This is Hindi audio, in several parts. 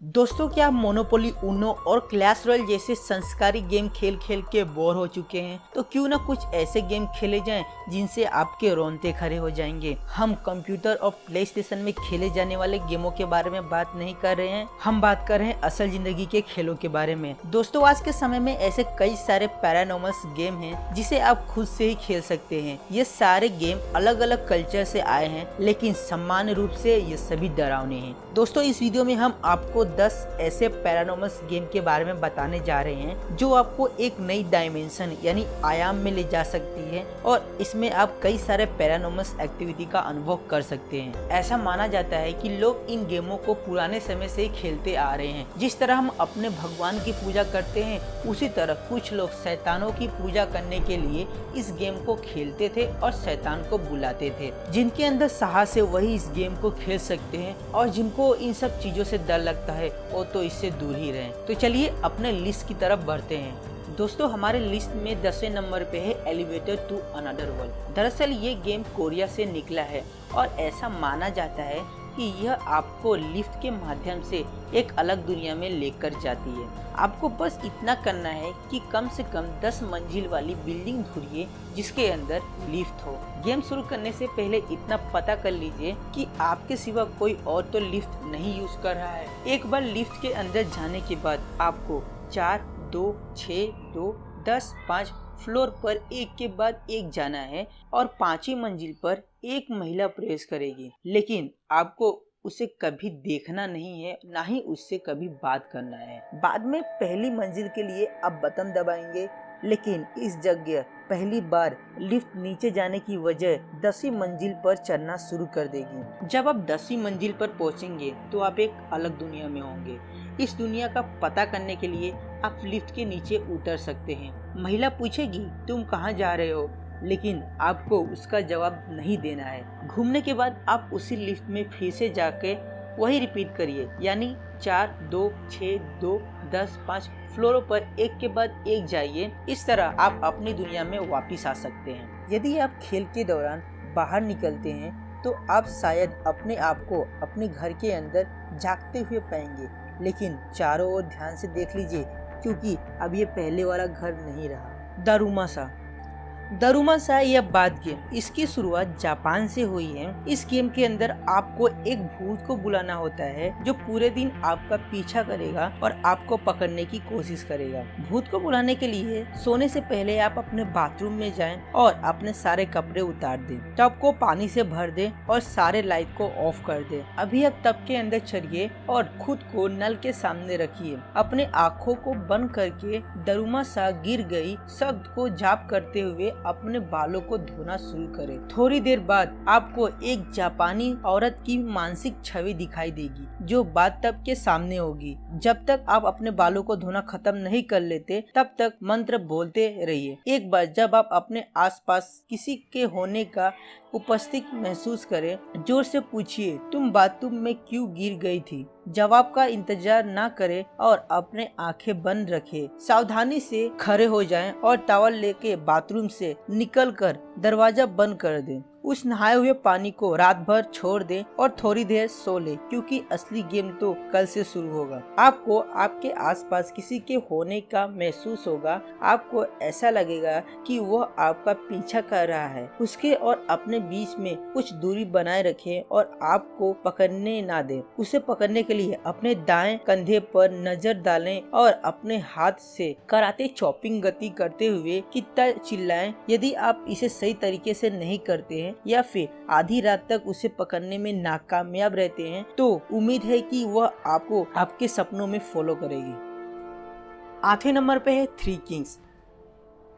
दोस्तों, क्या आप मोनोपोली, ऊनो और क्लैश रॉयल जैसे संस्कारी गेम खेल खेल के बोर हो चुके हैं? तो क्यों ना कुछ ऐसे गेम खेले जाएं जिनसे आपके रोंगटे खड़े हो जाएंगे। हम कंप्यूटर और प्ले स्टेशन में खेले जाने वाले गेमों के बारे में बात नहीं कर रहे हैं, हम बात कर रहे हैं असल जिंदगी के खेलों के बारे में। दोस्तों, आज के समय में ऐसे कई सारे पैरानॉर्मल गेम हैं जिसे आप खुद से ही खेल सकते हैं। ये सारे गेम अलग अलग कल्चर से आए हैं, लेकिन सामान्य रूप से ये सभी डरावने हैं। दोस्तों, इस वीडियो में हम आपको 10 ऐसे पैरानॉर्मल गेम के बारे में बताने जा रहे हैं जो आपको एक नई डायमेंशन यानी आयाम में ले जा सकती है और इसमें आप कई सारे पैरानॉर्मल एक्टिविटी का अनुभव कर सकते हैं। ऐसा माना जाता है कि लोग इन गेमों को पुराने समय से ही खेलते आ रहे हैं। जिस तरह हम अपने भगवान की पूजा करते हैं, उसी तरह कुछ लोग शैतानों की पूजा करने के लिए इस गेम को खेलते थे और शैतान को बुलाते थे। जिनके अंदर साहस है वही इस गेम को खेल सकते हैं और जिनको इन सब चीजों से डर लगता है वो तो इससे दूर ही रहें। तो चलिए अपने लिस्ट की तरफ बढ़ते हैं। दोस्तों, हमारे लिस्ट में 10वें नंबर पे है एलिवेटर टू अनदर वर्ल्ड। दरअसल ये गेम कोरिया से निकला है और ऐसा माना जाता है कि यह आपको लिफ्ट के माध्यम से एक अलग दुनिया में लेकर जाती है। आपको बस इतना करना है कि कम से कम 10 मंजिल वाली बिल्डिंग ढूंढिए जिसके अंदर लिफ्ट हो। गेम शुरू करने से पहले इतना पता कर लीजिए कि आपके सिवा कोई और तो लिफ्ट नहीं यूज कर रहा है। एक बार लिफ्ट के अंदर जाने के बाद आपको 4, 2, 6, 2, 10, 5 फ्लोर पर एक के बाद एक जाना है और 5वीं मंजिल पर एक महिला प्रवेश करेगी, लेकिन आपको उसे कभी देखना नहीं है, ना ही उससे कभी बात करना है। बाद में पहली मंजिल के लिए आप बटन दबाएंगे, लेकिन इस जगह पहली बार लिफ्ट नीचे जाने की वजह 10वीं मंजिल पर चढ़ना शुरू कर देगी। जब आप 10वीं मंजिल पर पहुंचेंगे तो आप एक अलग दुनिया में होंगे। इस दुनिया का पता करने के लिए आप लिफ्ट के नीचे उतर सकते हैं। महिला पूछेगी तुम कहाँ जा रहे हो, लेकिन आपको उसका जवाब नहीं देना है। घूमने के बाद आप उसी लिफ्ट में फिर से जाके वही रिपीट करिए, यानी 4, 2, 6, 2, 10, 5 फ्लोरों पर एक के बाद एक जाइए। इस तरह आप अपनी दुनिया में वापस आ सकते हैं। यदि आप खेल के दौरान बाहर निकलते हैं तो आप शायद अपने आप को अपने घर के अंदर जागते हुए पाएंगे, लेकिन चारों ओर ध्यान से देख लीजिए क्योंकि अब ये पहले वाला घर नहीं रहा। दारुमासा यह बाद गेम, इसकी शुरुआत जापान से हुई है। इस गेम के अंदर आपको एक भूत को बुलाना होता है जो पूरे दिन आपका पीछा करेगा और आपको पकड़ने की कोशिश करेगा। भूत को बुलाने के लिए सोने से पहले आप अपने बाथरूम में जाएं और अपने सारे कपड़े उतार दें, टब को पानी से भर दें और सारे लाइट को ऑफ कर दें। अभी आप टब के अंदर चढ़िए और खुद को नल के सामने रखिए। अपने आँखों को बंद करके दारुमासा गिर गई शब्द को जाप करते हुए अपने बालों को धोना शुरू करें। थोड़ी देर बाद आपको एक जापानी औरत की मानसिक छवि दिखाई देगी जो बाथटब के सामने होगी। जब तक आप अपने बालों को धोना खत्म नहीं कर लेते तब तक मंत्र बोलते रहिए। एक बार जब आप अपने आसपास किसी के होने का उपस्थित महसूस करें, जोर से पूछिए तुम बाथरूम में क्यों गिर गई थी। जवाब का इंतजार ना करें और अपने आंखें बंद रखें। सावधानी से खड़े हो जाएं और टॉवल लेके बाथरूम से निकलकर दरवाजा बंद कर दें। उस नहाए हुए पानी को रात भर छोड़ दें और थोड़ी देर सो लें, क्योंकि असली गेम तो कल से शुरू होगा। आपको आपके आसपास किसी के होने का महसूस होगा। आपको ऐसा लगेगा कि वह आपका पीछा कर रहा है। उसके और अपने बीच में कुछ दूरी बनाए रखें और आपको पकड़ने ना दें। उसे पकड़ने के लिए अपने दाएं कंधे पर नजर डालें और अपने हाथ से कराटे चॉपिंग गति करते हुए कितना चिल्लाएं। यदि आप इसे सही तरीके से नहीं करते हैं या फिर आधी रात तक उसे पकड़ने में नाकामयाब रहते हैं तो उम्मीद है कि वह आपको आपके सपनों में फॉलो करेगी। 8वें नंबर पे है थ्री किंग्स।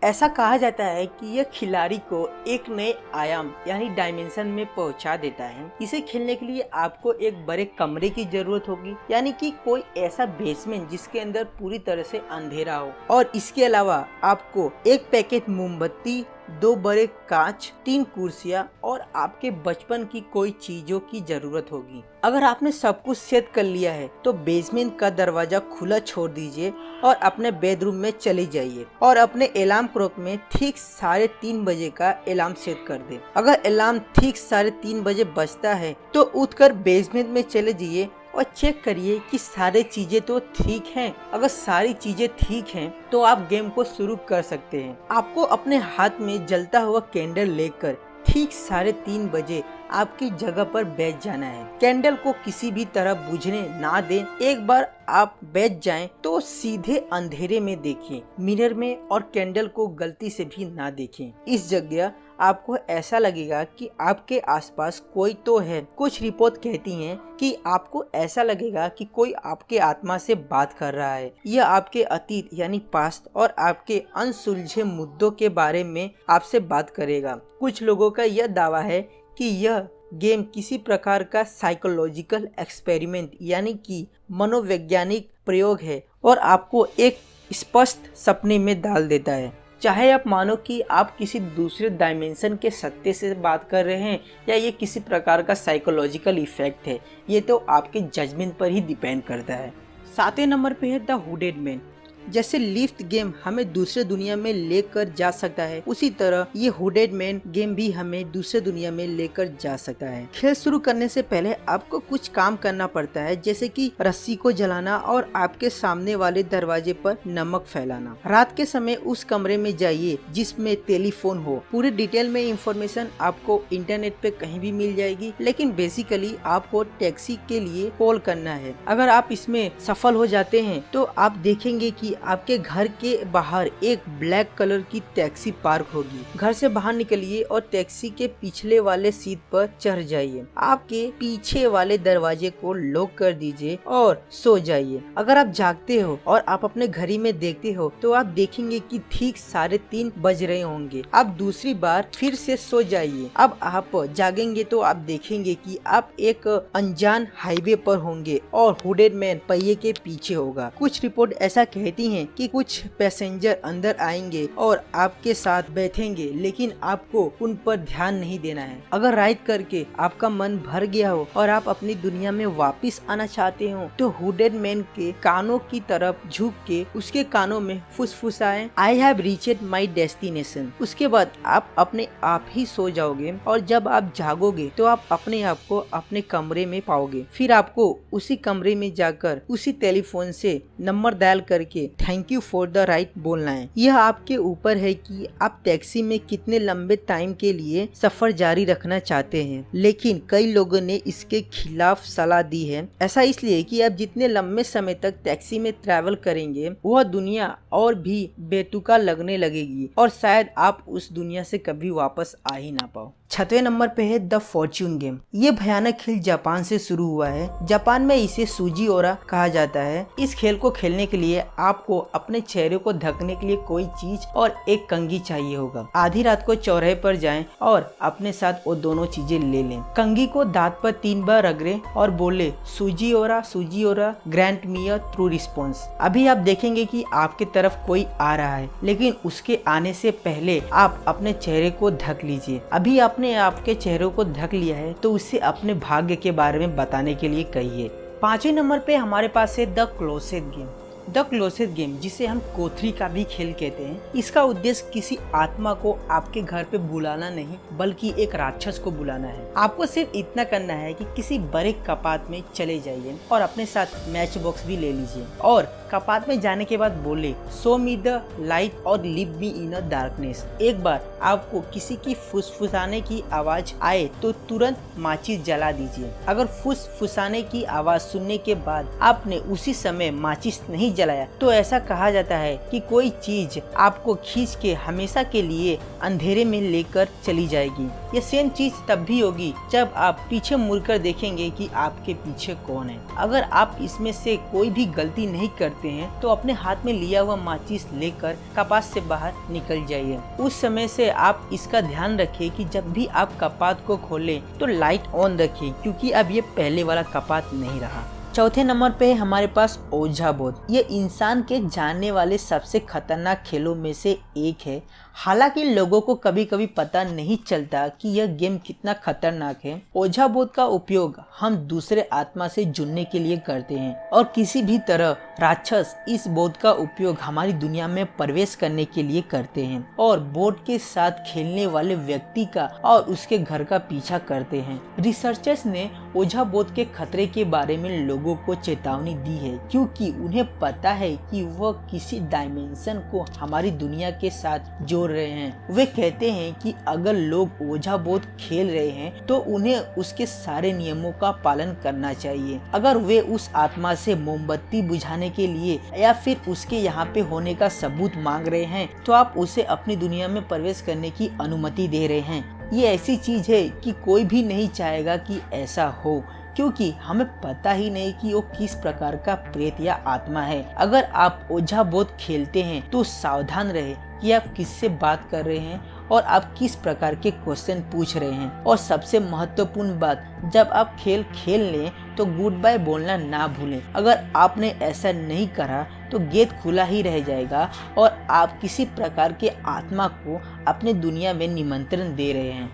ऐसा कहा जाता है कि यह खिलाड़ी को एक नए आयाम यानी डायमेंशन में पहुंचा देता है। इसे खेलने के लिए आपको एक बड़े कमरे की जरूरत होगी, यानी कि कोई ऐसा बेसमेंट जिसके अंदर पूरी तरह से अंधेरा हो, और इसके अलावा आपको एक पैकेट मोमबत्ती, 2 बड़े कांच, 3 कुर्सियां और आपके बचपन की कोई चीजों की जरूरत होगी। अगर आपने सब कुछ सेट कर लिया है तो बेसमेंट का दरवाजा खुला छोड़ दीजिए और अपने बेडरूम में चले जाइए और अपने अलार्म क्लॉक में ठीक 3:30 बजे का अलार्म सेट कर दें। अगर अलार्म ठीक 3:30 बजे बजता है तो उठकर बेसमेंट में चले जाइए और चेक करिए कि सारी चीजें तो ठीक हैं। अगर सारी चीजें ठीक हैं तो आप गेम को शुरू कर सकते हैं। आपको अपने हाथ में जलता हुआ कैंडल लेकर ठीक 3:30 बजे आपकी जगह पर बैठ जाना है। कैंडल को किसी भी तरह बुझने ना दें। एक बार आप बैठ जाएं तो सीधे अंधेरे में देखें, मिरर में, और कैंडल को गलती से भी ना देखें। इस जगह आपको ऐसा लगेगा कि आपके आसपास कोई तो है। कुछ रिपोर्ट कहती हैं कि आपको ऐसा लगेगा कि कोई आपके आत्मा से बात कर रहा है। यह आपके अतीत यानी पास्ट और आपके अनसुलझे मुद्दों के बारे में आपसे बात करेगा। कुछ लोगों का यह दावा है कि यह गेम किसी प्रकार का साइकोलॉजिकल एक्सपेरिमेंट यानी कि मनोवैज्ञानिक प्रयोग है और आपको एक स्पष्ट सपने में डाल देता है। चाहे आप मानो कि आप किसी दूसरे डायमेंशन के सत्य से बात कर रहे हैं या ये किसी प्रकार का साइकोलॉजिकल इफेक्ट है, ये तो आपके जजमेंट पर ही डिपेंड करता है। 7वें नंबर पे है द हुडेड मैन। जैसे लिफ्ट गेम हमें दूसरे दुनिया में लेकर जा सकता है, उसी तरह ये हुडेड मैन गेम भी हमें दूसरे दुनिया में लेकर जा सकता है। खेल शुरू करने से पहले आपको कुछ काम करना पड़ता है, जैसे कि रस्सी को जलाना और आपके सामने वाले दरवाजे पर नमक फैलाना। रात के समय उस कमरे में जाइए जिसमें टेलीफोन हो। पूरी डिटेल में इंफॉर्मेशन आपको इंटरनेट पे कहीं भी मिल जाएगी, लेकिन बेसिकली आपको टैक्सी के लिए कॉल करना है। अगर आप इसमें सफल हो जाते हैं तो आप देखेंगे कि आपके घर के बाहर एक ब्लैक कलर की टैक्सी पार्क होगी। घर से बाहर निकलिए और टैक्सी के पिछले वाले सीट पर चढ़ जाइए। आपके पीछे वाले दरवाजे को लॉक कर दीजिए और सो जाइए। अगर आप जागते हो और आप अपने घड़ी में देखते हो तो आप देखेंगे कि ठीक 3:30 बज रहे होंगे। आप दूसरी बार फिर से सो जाइए। अब आप जागेंगे तो आप देखेंगे कि आप एक अनजान हाईवे पर होंगे और हुडेड मैन पहिए के पीछे होगा। कुछ रिपोर्ट ऐसा कहती हैं कि कुछ पैसेंजर अंदर आएंगे और आपके साथ बैठेंगे, लेकिन आपको उन पर ध्यान नहीं देना है। अगर राइड करके आपका मन भर गया हो और आप अपनी दुनिया में वापस आना चाहते हो तो हुडेड मैन के कानों की तरफ झुक के उसके कानों में फुसफुसाएं, I have reached my destination. उसके बाद आप अपने आप ही सो जाओगे और जब आप जागोगे तो आप अपने आप को अपने कमरे में पाओगे। फिर आपको उसी कमरे में जाकर उसी टेलीफोन से नंबर डायल करके thank you for the ride बोलना है। यह आपके ऊपर है कि आप टैक्सी में कितने लंबे टाइम के लिए सफर जारी रखना चाहते हैं, लेकिन कई लोगों ने इसके खिलाफ सलाह दी है। ऐसा इसलिए कि आप जितने लंबे समय तक टैक्सी में ट्रैवल करेंगे वह दुनिया और भी बेतुका लगने लगेगी और शायद आप उस दुनिया से कभी वापस आ ही ना पाओ। 6वें नंबर पे है द फॉर्च्यून गेम। ये भयानक खेल जापान से शुरू हुआ है। जापान में इसे सूजी ओरा कहा जाता है। इस खेल को खेलने के लिए आपको अपने चेहरे को ढकने के लिए कोई चीज और एक कंघी चाहिए होगा। आधी रात को चौराहे पर जाएं और अपने साथ वो दोनों चीजें ले लें। कंघी को दांत पर 3 बार रगड़ें और बोले सूजी ओरा grant me a true response. अभी आप देखेंगे कि आपके तरफ कोई आ रहा है, लेकिन उसके आने से पहले आप अपने चेहरे को ढक लीजिए। अभी आपने आपके चेहरे को ढक लिया है तो उसे अपने भाग्य के बारे में बताने के लिए कहिए। 5वें नंबर पे हमारे पास है the closet game. The closet game, जिसे हम कोथरी का भी खेल कहते हैं, इसका उद्देश्य किसी आत्मा को आपके घर पे बुलाना नहीं बल्कि एक राक्षस को बुलाना है। आपको सिर्फ इतना करना है कि किसी बड़े कपाट में चले जाइए और अपने साथ मैच बॉक्स भी ले लीजिए और कपाट में जाने के बाद बोले शो मी द लाइट और लीव मी इन अ डार्कनेस। एक बार आपको किसी की फुसफुसाने की आवाज आए तो तुरंत माचिस जला दीजिए। अगर फुसफुसाने की आवाज सुनने के बाद आपने उसी समय माचिस नहीं जलाया तो ऐसा कहा जाता है कि कोई चीज आपको खींच के हमेशा के लिए अंधेरे में लेकर चली जाएगी। ये सेम चीज तब भी होगी जब आप पीछे मुड़कर देखेंगे कि आपके पीछे कौन है। अगर आप इसमें से कोई भी गलती नहीं करते हैं तो अपने हाथ में लिया हुआ माचिस लेकर कपाट से बाहर निकल जाइए। उस समय से आप इसका ध्यान रखें कि जब भी आप कपाट को खोलें तो लाइट ऑन रखें, क्योंकि अब ये पहले वाला कपाट नहीं रहा। 4थे नंबर पे हमारे पास ओझा बोध। ये इंसान के जानने वाले सबसे खतरनाक खेलों में से एक है। हालांकि लोगों को कभी कभी पता नहीं चलता कि यह गेम कितना खतरनाक है। ओझा बोध का उपयोग हम दूसरे आत्मा से जुड़ने के लिए करते हैं और किसी भी तरह राक्षस इस बोध का उपयोग हमारी दुनिया में प्रवेश करने के लिए करते हैं और बोध के साथ खेलने वाले व्यक्ति का और उसके घर का पीछा करते हैं। रिसर्चर्स ने ओझा बोध के खतरे के बारे में लोगों को चेतावनी दी है, क्योंकि उन्हें पता है कि वह किसी डायमेंशन को हमारी दुनिया के साथ जोड़ रहे हैं। वे कहते हैं कि अगर लोग ओझा बोध खेल रहे हैं तो उन्हें उसके सारे नियमों का पालन करना चाहिए। अगर वे उस आत्मा से मोमबत्ती बुझाने के लिए या फिर उसके यहाँ पे होने का सबूत मांग रहे हैं तो आप उसे अपनी दुनिया में प्रवेश करने की अनुमति दे रहे हैं। ये ऐसी चीज है कि कोई भी नहीं चाहेगा कि ऐसा हो, क्योंकि हमें पता ही नहीं कि वो किस प्रकार का प्रेत या आत्मा है। अगर आप ओझा बोध खेलते हैं तो सावधान रहे कि आप किससे बात कर रहे हैं और आप किस प्रकार के क्वेश्चन पूछ रहे हैं। और सबसे महत्वपूर्ण बात, जब आप खेल खेल लें तो गुड बाय बोलना ना भूलें। अगर आपने ऐसा नहीं करा तो गेट खुला ही रह जाएगा और आप किसी प्रकार के आत्मा को अपने दुनिया में निमंत्रण दे रहे हैं।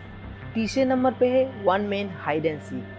तीसरे नंबर पे है one man hide and seek.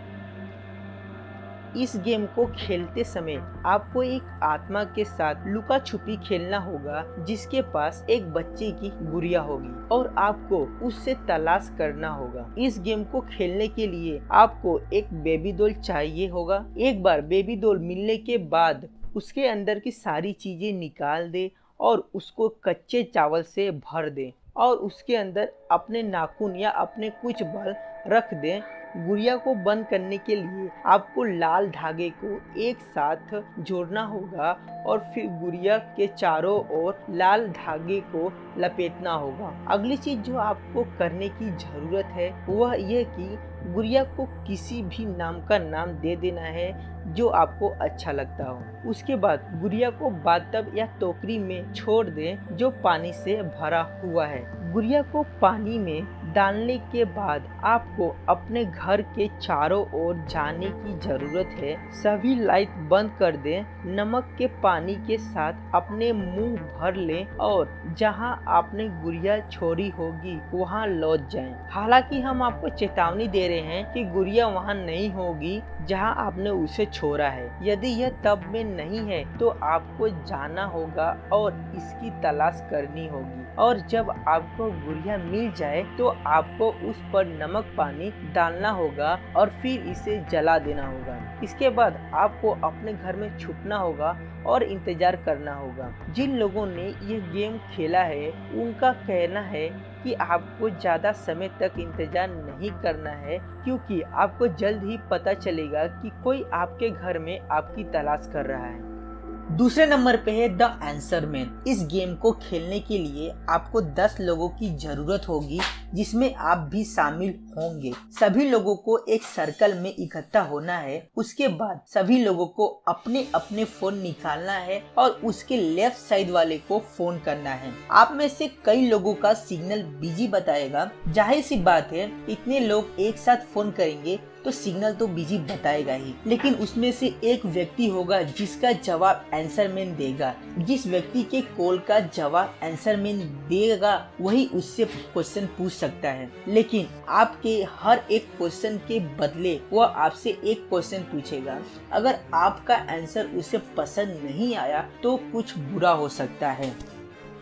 इस गेम को खेलते समय आपको एक आत्मा के साथ लुका छुपी खेलना होगा जिसके पास एक बच्चे की गुड़िया होगी और आपको उससे तलाश करना होगा। इस गेम को खेलने के लिए आपको एक बेबी डॉल चाहिए होगा। एक बार बेबी डॉल मिलने के बाद उसके अंदर की सारी चीजें निकाल दे और उसको कच्चे चावल से भर दे और उसके अंदर अपने नाखून या अपने कुछ बाल रख दें। गुड़िया को बंद करने के लिए आपको लाल धागे को एक साथ जोड़ना होगा और फिर गुड़िया के चारों ओर लाल धागे को लपेटना होगा। अगली चीज जो आपको करने की जरूरत है वह यह कि गुड़िया को किसी भी नाम का नाम दे देना है जो आपको अच्छा लगता हो। उसके बाद गुड़िया को बाथटब या टोकरी में छोड़ दें जो पानी से भरा हुआ है। गुड़िया को पानी में डालने के बाद आपको अपने घर के चारों ओर जाने की जरूरत है। सभी लाइट बंद कर दें। नमक के पानी के साथ अपने मुंह भर लें और जहां आपने गुड़िया छोड़ी होगी वहां लौट जाएं। हालांकि हम आपको चेतावनी दे रहे हैं कि गुड़िया वहां नहीं होगी जहां आपने उसे छोड़ा है। यदि यह टब में नहीं है तो आपको जाना होगा और इसकी तलाश करनी होगी और जब आपको गुड़िया मिल जाए तो आपको उस पर नमक पानी डालना होगा और फिर इसे जला देना होगा। इसके बाद आपको अपने घर में छुपना होगा और इंतजार करना होगा। जिन लोगों ने यह गेम खेला है उनका कहना है कि आपको ज़्यादा समय तक इंतजार नहीं करना है, क्योंकि आपको जल्द ही पता चलेगा कि कोई आपके घर में आपकी तलाश कर रहा है। दूसरे नंबर पे है द आंसर मैन। इस गेम को खेलने के लिए आपको 10 लोगों की जरूरत होगी जिसमें आप भी शामिल होंगे। सभी लोगों को एक सर्कल में इकट्ठा होना है। उसके बाद सभी लोगों को अपने अपने फोन निकालना है और उसके लेफ्ट साइड वाले को फोन करना है। आप में से कई लोगों का सिग्नल बिजी बताएगा। जाहिर सी बात है, इतने लोग एक साथ फोन करेंगे तो सिग्नल तो बिजी बताएगा ही, लेकिन उसमें से एक व्यक्ति होगा जिसका जवाब आंसर मैन देगा। जिस व्यक्ति के कॉल का जवाब आंसर मैन देगा वही उससे क्वेश्चन पूछ सकता है, लेकिन आपके हर एक क्वेश्चन के बदले वह आपसे एक क्वेश्चन पूछेगा। अगर आपका आंसर उसे पसंद नहीं आया तो कुछ बुरा हो सकता है।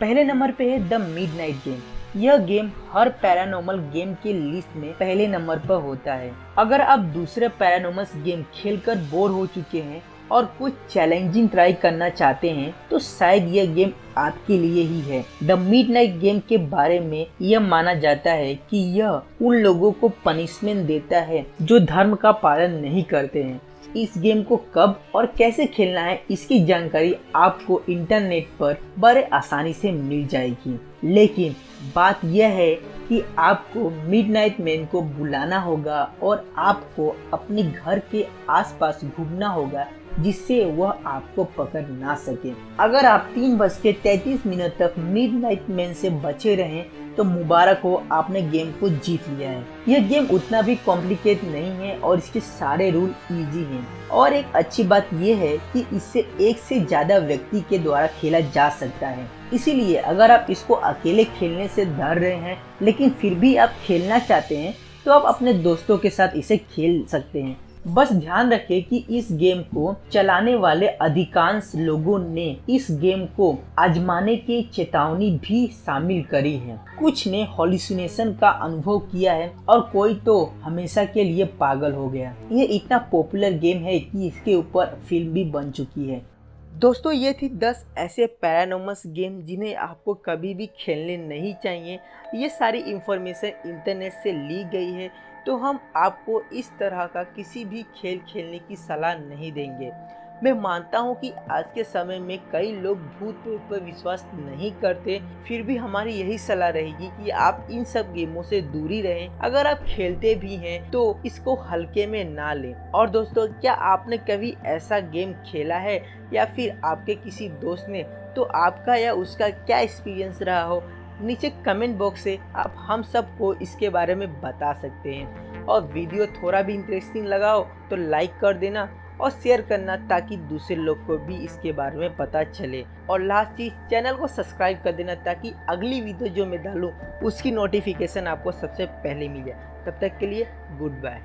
पहले नंबर पे है द मिडनाइट गेम। यह गेम हर पैरानॉर्मल गेम के लिस्ट में पहले नंबर पर होता है। अगर आप दूसरे पैरानॉर्मल गेम खेलकर बोर हो चुके हैं और कुछ चैलेंजिंग ट्राई करना चाहते हैं तो शायद यह गेम आपके लिए ही है। द मिडनाइट गेम के बारे में यह माना जाता है कि यह उन लोगों को पनिशमेंट देता है जो धर्म का पालन नहीं करते हैं। इस गेम को कब और कैसे खेलना है इसकी जानकारी आपको इंटरनेट पर बड़े आसानी से मिल जाएगी, लेकिन बात यह है कि आपको मिडनाइट मैन को बुलाना होगा और आपको अपने घर के आसपास घूमना होगा जिससे वह आपको पकड़ ना सके। अगर आप 3:33 तक मिडनाइट मैन से बचे रहें तो मुबारक हो, आपने गेम को जीत लिया है। यह गेम उतना भी कॉम्प्लिकेट नहीं है और इसके सारे रूल इजी हैं। और एक अच्छी बात यह है कि इससे एक से ज्यादा व्यक्ति के द्वारा खेला जा सकता है। इसीलिए अगर आप इसको अकेले खेलने से डर रहे हैं लेकिन फिर भी आप खेलना चाहते हैं तो आप अपने दोस्तों के साथ इसे खेल सकते हैं। बस ध्यान रखें कि इस गेम को चलाने वाले अधिकांश लोगों ने इस गेम को आजमाने की चेतावनी भी शामिल करी है। कुछ ने हॉल्यूसिनेशन का अनुभव किया है और कोई तो हमेशा के लिए पागल हो गया। ये इतना पॉपुलर गेम है कि इसके ऊपर फिल्म भी बन चुकी है। दोस्तों, ये थी 10 ऐसे पैरानॉर्मल गेम जिन्हें आपको कभी भी खेलने नहीं चाहिए। ये सारी इंफॉर्मेशन इंटरनेट से ली गई है, तो हम आपको इस तरह का किसी भी खेल खेलने की सलाह नहीं देंगे। मैं मानता हूँ कि आज के समय में कई लोग भूत प्रेत पर विश्वास नहीं करते, फिर भी हमारी यही सलाह रहेगी कि आप इन सब गेमों से दूरी रहें। अगर आप खेलते भी हैं तो इसको हल्के में ना लें। और दोस्तों, क्या आपने कभी ऐसा गेम खेला है या फिर आपके किसी दोस्त ने? तो आपका या उसका क्या एक्सपीरियंस रहा हो, नीचे कमेंट बॉक्स से आप हम सबको इसके बारे में बता सकते हैं। और वीडियो थोड़ा भी इंटरेस्टिंग लगा हो तो लाइक कर देना और शेयर करना ताकि दूसरे लोग को भी इसके बारे में पता चले। और लास्ट चीज, चैनल को सब्सक्राइब कर देना ताकि अगली वीडियो जो मैं डालूं उसकी नोटिफिकेशन आपको सबसे पहले मिल जाए। तब तक के लिए गुड बाय।